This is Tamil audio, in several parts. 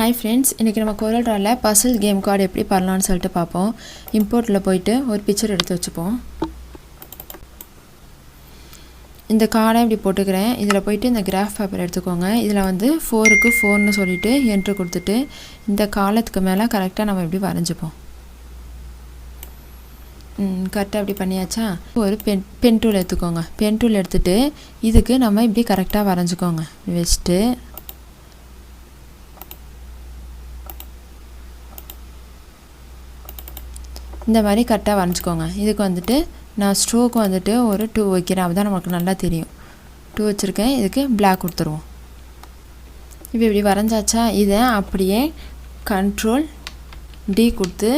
ஹாய் ஃப்ரெண்ட்ஸ், இன்றைக்கி நம்ம Coreldraw பசில் கேம் கார்டு எப்படி பண்ணலான்னு சொல்லிட்டு பார்ப்போம். இம்போர்ட்டில் போயிட்டு ஒரு பிக்சர் எடுத்து வச்சுப்போம். இந்த கார்டை இப்படி போட்டுக்கிறேன். இதில் போயிட்டு இந்த கிராஃப் பேப்பர் எடுத்துக்கோங்க. இதில் வந்து 4க்கு 4ன்னு சொல்லிவிட்டு என்ட்ரு கொடுத்துட்டு இந்த காலத்துக்கு மேலே கரெக்டாக நம்ம இப்படி வரைஞ்சிப்போம். கரெக்டாக இப்படி பண்ணியாச்சா? ஒரு பென் டூல் எடுத்துக்கோங்க. பென் டூல் எடுத்துகிட்டு இதுக்கு நம்ம இப்படி கரெக்டாக வரைஞ்சிக்கோங்க. வச்சுட்டு இந்த மாதிரி கரெக்டாக வரைஞ்சிக்கோங்க. இதுக்கு வந்துட்டு நான் ஸ்ட்ரோக் வந்துட்டு ஒரு 2 வைக்கிறேன். அப்போ தான் நமக்கு நல்லா தெரியும். 2 வச்சுருக்கேன். இதுக்கு பிளாக் கொடுத்துருவோம். இப்போ இப்படி வரைஞ்சாச்சா? இதை அப்படியே கண்ட்ரோல் டி கொடுத்து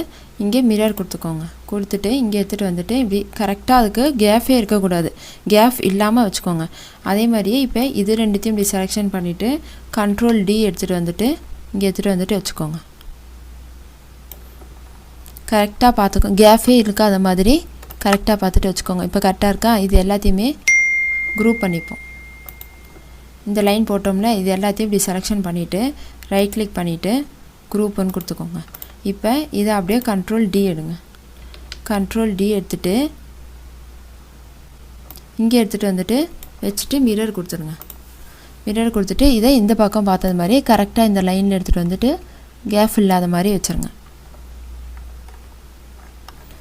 இங்கே மிரர் கொடுத்துக்கோங்க. கொடுத்துட்டு இங்கே எடுத்துகிட்டு வந்துட்டு இப்படி கரெக்டாக அதுக்கு கேஃபே இருக்கக்கூடாது. கேஃப் இல்லாமல் வச்சுக்கோங்க. அதே மாதிரியே இப்போ இது ரெண்டுத்தையும் இப்படி செலெக்ஷன் பண்ணிவிட்டு கண்ட்ரோல் டி எடுத்துகிட்டு வந்துட்டு இங்கே எடுத்துகிட்டு வந்துட்டு வச்சுக்கோங்க. கரெக்டாக பார்த்துக்கோங்க. கேஃபே இருக்காத மாதிரி கரெக்டாக பார்த்துட்டு வச்சுக்கோங்க. இப்போ கரெக்டாக இருக்கா? இது எல்லாத்தையுமே குரூப் பண்ணிப்போம். இந்த லைன் போட்டோம்னா இது எல்லாத்தையும் இப்படி செலெக்ஷன் பண்ணிவிட்டு ரைட் கிளிக் பண்ணிவிட்டு குரூப்புன்னு கொடுத்துக்கோங்க. இப்போ இதை அப்படியே கண்ட்ரோல் டி எடுங்க. கண்ட்ரோல் டி எடுத்துகிட்டு இங்கே எடுத்துகிட்டு வந்துட்டு வச்சுட்டு மிரர் கொடுத்துருங்க. மிரர் கொடுத்துட்டு இதை இந்த பக்கம் பார்த்தது மாதிரி கரெக்டாக இந்த லைனில் எடுத்துகிட்டு வந்துட்டு கேஃப் இல்லாத மாதிரி வச்சுருங்க.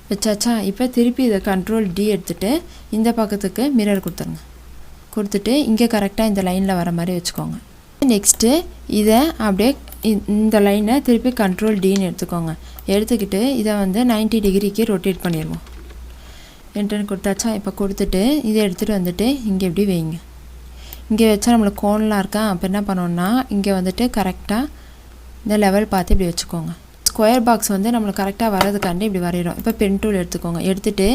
வச்சாச்சா? இப்போ திருப்பி இதை கண்ட்ரோல் டி எடுத்துகிட்டு இந்த பக்கத்துக்கு மிரர் கொடுத்துருங்க. கொடுத்துட்டு இங்கே கரெக்டாக இந்த லைனில் வர மாதிரி வச்சுக்கோங்க. நெக்ஸ்ட்டு இதை அப்படியே இந்த லைனை திருப்பி கண்ட்ரோல் டின்னு எடுத்துக்கோங்க. எடுத்துக்கிட்டு இதை வந்து 90 டிகிரிக்கு ரொட்டேட் பண்ணிடுவோம். என்ட்ரன் கொடுத்தாச்சா? இப்போ கொடுத்துட்டு இதை எடுத்துகிட்டு வந்துட்டு இங்கே எப்படி வைங்க. இங்கே வச்சா நம்மளுக்கு கோன்லாம் இருக்கா? அப்போ என்ன பண்ணோன்னா இங்கே வந்துட்டு கரெக்டாக இந்த லெவல் பார்த்து இப்படி வச்சுக்கோங்க. ஸ்கொயர் பாக்ஸ் வந்து நம்மளுக்கு கரெக்டாக வரதுக்காண்டி இப்படி வரைகிறோம். இப்போ பென் டூல் எடுத்துக்கோங்க. எடுத்துகிட்டு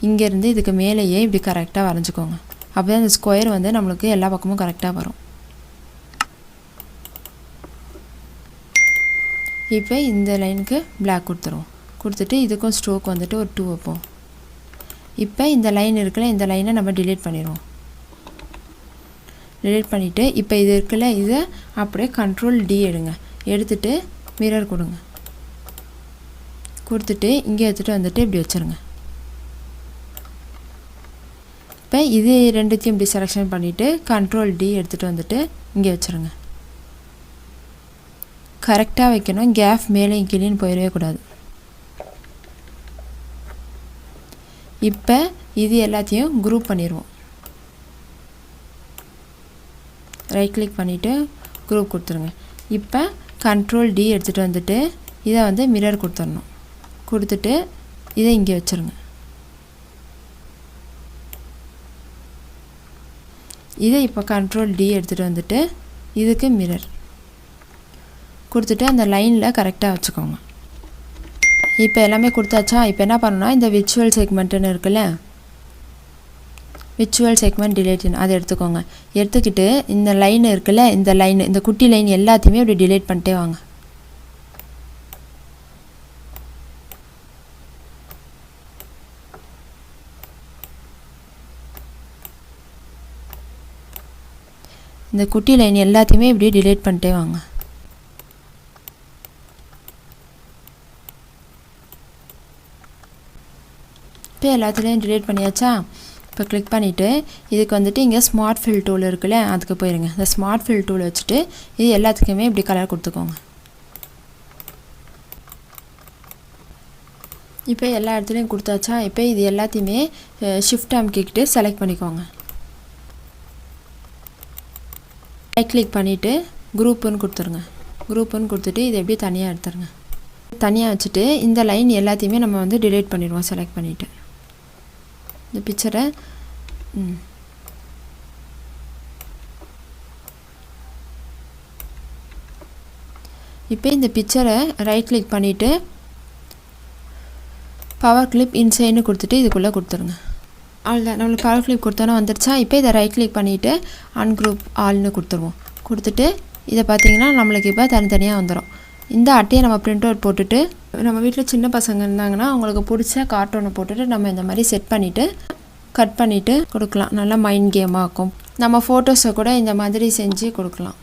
இங்கேருந்து இதுக்கு மேலேயே இப்படி கரெக்டாக வரைஞ்சிக்கோங்க. அப்போ தான் இந்த ஸ்கொயர் வந்து நம்மளுக்கு எல்லா பக்கமும் கரெக்டாக வரும். இப்போ இந்த லைனுக்கு பிளாக் கொடுத்துருவோம். கொடுத்துட்டு இதுக்கும் ஸ்ட்ரோக் வந்துட்டு ஒரு 2 வைப்போம். இப்போ இந்த லைன் இருக்குல்ல, இந்த லைனை நம்ம டிலீட் பண்ணிடுவோம். டிலீட் பண்ணிவிட்டு இப்போ இது இருக்குல்ல, இதை அப்படியே கண்ட்ரோல் டி எடுங்க. எடுத்துகிட்டு மிரர் கொடுங்க. கொடுத்துட்டு இங்கே எடுத்துகிட்டு வந்துட்டு இப்படி வச்சுருங்க. இப்போ இது ரெண்டுத்தையும் இப்படி செலெக்ஷன் பண்ணிவிட்டு கண்ட்ரோல் டி எடுத்துகிட்டு வந்துட்டு இங்கே வச்சுருங்க. கரெக்டாக வைக்கணும். கேஃப் மேலே கீழேன்னு போயிடவே கூடாது. இப்போ இது எல்லாத்தையும் குரூப் பண்ணிடுவோம். ரைட் கிளிக் பண்ணிவிட்டு குரூப் கொடுத்துருங்க. இப்போ கண்ட்ரோல் டி எடுத்துகிட்டு வந்துட்டு இதை வந்து மிரர் கொடுத்துடணும். கொடுத்துட்டு இதை இங்கே வச்சுருங்க. இதை இப்போ கண்ட்ரோல் டி எடுத்துகிட்டு வந்துட்டு இதுக்கு மிரர் கொடுத்துட்டு அந்த லைனில் கரெக்டாக வச்சுக்கோங்க. இப்போ எல்லாமே கொடுத்தாச்சா? இப்போ என்ன பண்ணணும்னா இந்த விர்ச்சுவல் செக்மெண்ட்டுன்னு இருக்குல்ல, விர்ச்சுவல் செக்மெண்ட் டிலேட்னு அதை எடுத்துக்கோங்க. எடுத்துக்கிட்டு இந்த லைன் இருக்குல்ல, இந்த லைன், இந்த குட்டி லைன் எல்லாத்தையுமே அப்படி டிலேட் பண்ணிட்டே வாங்க. இந்த குட்டி லைன் எல்லாத்தையுமே இப்படி டிலீட் பண்ணிட்டே வாங்க. இப்போ எல்லாத்துலேயும் டிலீட் பண்ணியாச்சா? இப்போ கிளிக் பண்ணிவிட்டு இதுக்கு வந்துட்டு இங்கே ஸ்மார்ட் ஃபில் டூல் இருக்குல்ல, அதுக்கு போயிருங்க. இந்த ஸ்மார்ட் ஃபில் டூல் வச்சுட்டு இது எல்லாத்துக்குமே இப்படி கலர் கொடுத்துக்கோங்க. இப்போ எல்லா இடத்துலையும் கொடுத்தாச்சா? இப்போ இது எல்லாத்தையுமே ஷிஃப்ட் அமுக்கிக்கிட்டு செலக்ட் பண்ணிக்கோங்க. ரைட் கிளிக் பண்ணிவிட்டு குரூப்புன்னு கொடுத்துருங்க. குரூப்புன்னு கொடுத்துட்டு இதை எப்படி தனியாக எடுத்துருங்க. தனியாக வச்சுட்டு இந்த லைன் எல்லாத்தையுமே நம்ம வந்து டிலீட் பண்ணிடுவோம். செலக்ட் பண்ணிவிட்டு இந்த பிக்சரை இப்போ இந்த பிக்சரை ரைட் கிளிக் பண்ணிவிட்டு பவர் கிளிப் இன்சைட்னு கொடுத்துட்டு இதுக்குள்ளே கொடுத்துருங்க. அவ்வளோதான். நம்மளுக்கு பவர் கிளிப் கொடுத்தோன்னா வந்துருச்சா? இப்போ இதை ரைட் கிளிக் பண்ணிவிட்டு அன்குரூப் ஆல்னு கொடுத்துருவோம். கொடுத்துட்டு இதை பார்த்திங்கன்னா நம்மளுக்கு இப்போ தனித்தனியாக வந்துடும். இந்த அட்டையை நம்ம பிரிண்ட் அவுட் போட்டுட்டு நம்ம வீட்டில் சின்ன பசங்க இருந்தாங்கன்னா அவங்களுக்கு பிடிச்ச கார்ட்டூனை போட்டுட்டு நம்ம இந்த மாதிரி செட் பண்ணிவிட்டு கட் பண்ணிவிட்டு கொடுக்கலாம். நல்லா மைண்ட் கேமாக இருக்கும். நம்ம ஃபோட்டோஸை கூட இந்த மாதிரி செஞ்சு கொடுக்கலாம்.